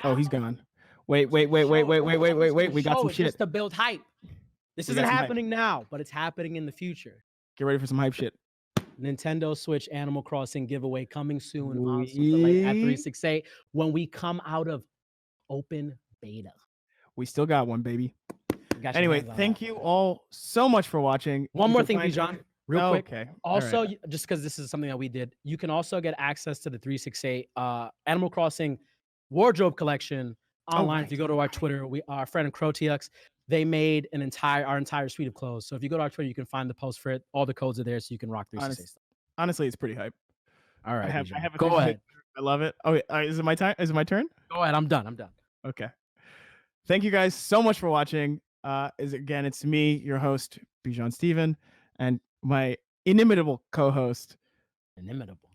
Oh, he's gone. Wait. Show We got some it shit. just to build hype. This We isn't got some hype. happening now, but it's happening in the future. Get ready for some hype shit. Nintendo Switch Animal Crossing giveaway coming soon on Super Late at 368 when we come out of open beta. We still got one, baby. Got your Anyway, hands on thank that. you all so much for watching. One You more can thing, find- Bijan, real quick. Okay. All Also, right. just because this is something that we did, you can also get access to the 368 Animal Crossing wardrobe collection online. If you go to our Twitter, our friend Crotix, they made our entire suite of clothes. So if you go to our Twitter, you can find the post for it. All the codes are there, so you can rock 368 stuff. Honestly, it's pretty hype. All right, I have Bijan. a Go 368 ahead. I love it. Oh, is it my time? Is it my turn? Go ahead. I'm done. Okay. Thank you guys so much for watching. It's me, your host, Bijan Steven, and my inimitable co-host,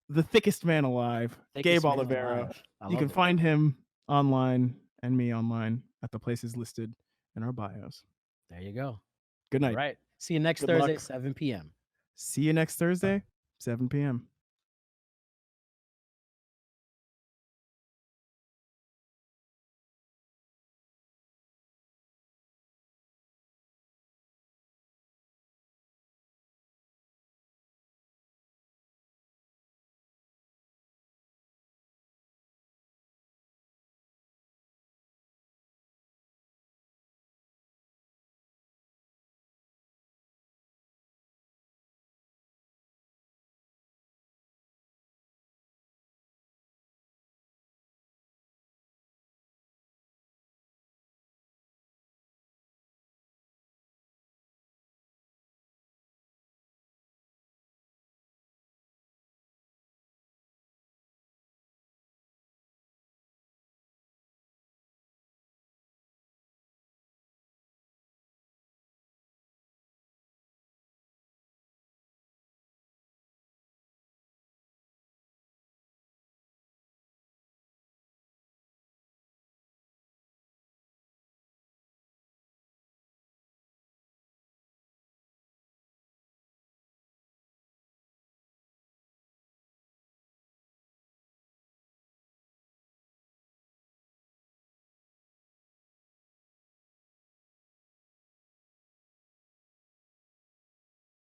the thickest man alive, Gabe Olivero. You can find him online and me online at the places listed in our bios. There you go. Good night. All right. See you next Good Thursday, luck. 7 p.m. See you next Thursday, 7 p.m.